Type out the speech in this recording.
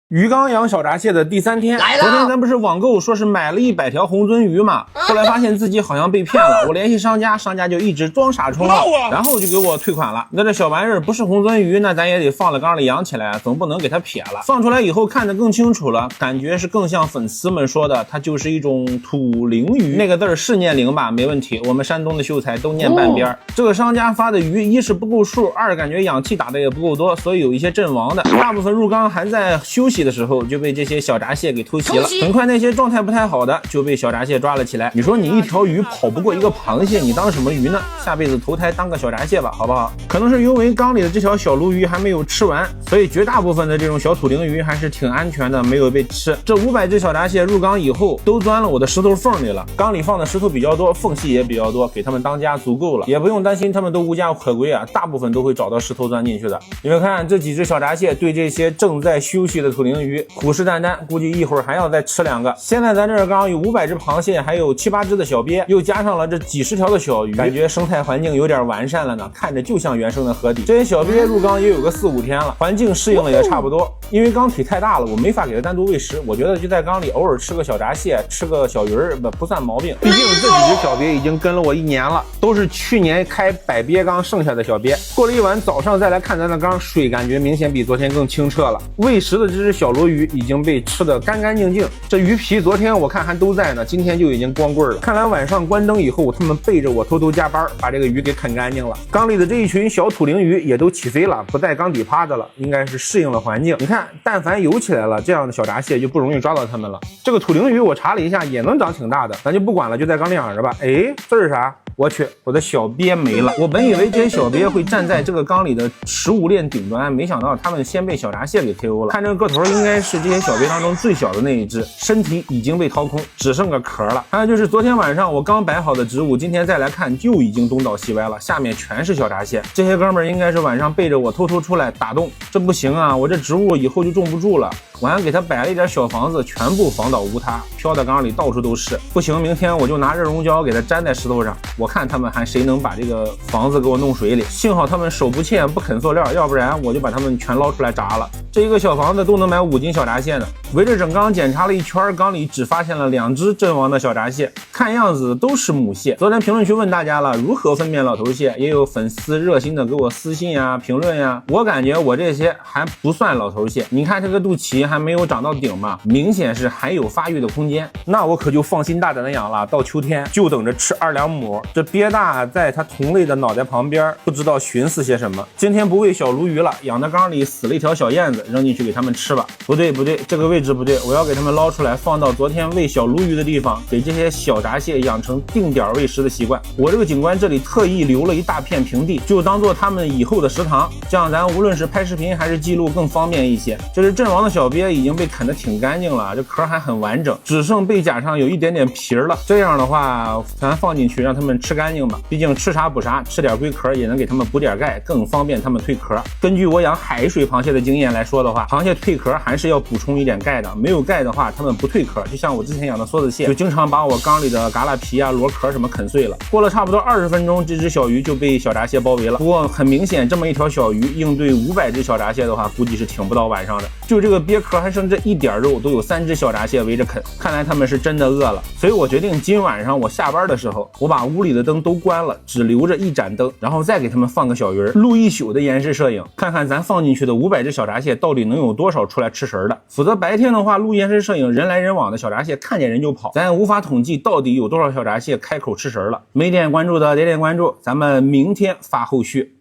鱼缸养小闸蟹的第3天，昨天咱不是网购说是买了100条红鳟鱼嘛，后来发现自己好像被骗了，我联系商家，商家就一直装傻充愣，然后就给我退款了。那这小玩意儿不是红鳟鱼，那咱也得放了缸里养起来，总不能给它撇了。放出来以后看得更清楚了，感觉是更像粉丝们说的，它就是一种土灵鱼。那个字是念灵吧？没问题，我们山东的秀才都念半边。这个商家发的鱼，一是不够数，二感觉氧气打的也不够多，所以有一些阵亡的。大部分入缸还在休息的时候就被这些小闸蟹给偷袭了。很快那些状态不太好的就被小闸蟹抓了起来。你说你一条鱼跑不过一个螃蟹，你当什么鱼呢？下辈子投胎当个小闸蟹吧，好不好？可能是因为缸里的这条小鲈鱼还没有吃完，所以绝大部分的这种小土灵鱼还是挺安全的，没有被吃。这500只小闸蟹入缸以后都钻了我的石头缝里了，缸里放的石头比较多，缝隙也比较多，给他们当家足够了，也不用担心他们都无家可归啊，大部分都会找到石头钻进去的。你们看这几只小闸蟹对这些正在休息的土灵鱼虎视眈眈，估计一会儿还要再吃2个。现在咱这缸有500只螃蟹，还有7、8只的小鳖，又加上了这几十条的小鱼，感觉生态环境有点完善了呢，看着就像原生的河底。这些小鳖入缸也有个4、5天了，环境适应了也差不多。因为缸体太大了，我没法给它单独喂食，我觉得就在缸里偶尔吃个小闸蟹，吃个小鱼儿不算毛病。毕竟这几只小鳖已经跟了我1年了，都是去年开100鳖缸剩下的小鳖。过了一晚，早上再来看咱的缸，水感觉明显比昨天更清澈了。喂食的这只小鲈鱼已经被吃得干干净净，这鱼皮昨天我看还都在呢，今天就已经光棍了。看来晚上关灯以后，他们背着我偷偷加班，把这个鱼给啃干净了。缸里的这一群小土灵鱼也都起飞了，不在缸底趴着了，应该是适应了环境。你看，但凡游起来了，这样的小闸蟹就不容易抓到它们了。这个土灵鱼我查了一下，也能长挺大的，咱就不管了，就在缸里养着吧。哎，这是啥？我去，我的小鳖没了。我本以为这些小鳖会站在这个缸里的食物链顶端，没想到它们先被小闸蟹给 KO 了。看这个个头，应该是这些小鳖当中最小的那一只，身体已经被掏空，只剩个壳了。还有就是昨天晚上我刚摆好的植物，今天再来看就已经东倒西歪了，下面全是小闸蟹。这些哥们儿应该是晚上背着我偷偷出来打洞，这不行啊，我这植物以后就种不住了。我还给它摆了一点小房子，全部防倒无塌，飘在缸里到处都是。不行，明天我就拿热熔胶给它粘在石头上，我看他们还谁能把这个房子给我弄水里。幸好他们手不欠不啃塑料，要不然我就把他们全捞出来炸了。这一个小房子都能买5斤小闸蟹呢。围着整缸检查了一圈，缸里只发现了2只阵亡的小闸蟹，看样子都是母蟹。昨天评论区问大家了，如何分辨老头蟹，也有粉丝热心的给我私信呀、评论呀。我感觉我这些还不算老头蟹，你看这个肚脐还没有长到顶嘛，明显是还有发育的空间。那我可就放心大胆的养了，到秋天就等着吃2两母。这鳖大在它同类的脑袋旁边，不知道寻思些什么。今天不喂小鲈鱼了，养的缸里死了一条小燕子，扔进去给他们吃吧。不对，这个位置不对，我要给他们捞出来，放到昨天喂小鲈鱼的地方，给这些小闸蟹养成定点喂食的习惯。我这个景观这里特意留了一大片平地，就当做他们以后的食堂，这样咱无论是拍视频还是记录更方便一些。这是阵亡的小鳖已经被啃得挺干净了，这壳还很完整，只剩背甲上有一点点皮了。这样的话咱放进去让他们吃干净吧，毕竟吃啥补啥，吃点龟壳也能给他们补点钙，更方便他们蜕壳。根据我养海水螃蟹的经验来说的话，螃蟹蜕壳还是要补充一点钙的，没有钙的话它们不蜕壳。就像我之前养的梭子蟹，就经常把我缸里的嘎啦皮啊、螺壳什么啃碎了。过了差不多20分钟，这只小鱼就被小闸蟹包围了。不过很明显，这么一条小鱼应对500只小闸蟹的话，估计是挺不到晚上的。就这个鳖壳还剩这一点肉，都有3只小闸蟹围着啃，看来他们是真的饿了。所以我决定今晚上我下班的时候，我把屋里的灯都关了，只留着1盏灯，然后再给他们放个小鱼儿，录1宿的延时摄影，看看咱放进去的500只小闸蟹到底能有多少出来吃食的。否则白天的话录延时摄影，人来人往的小闸蟹看见人就跑，咱无法统计到底有多少小闸蟹开口吃食了。没点关注的点点关注，咱们明天发后续。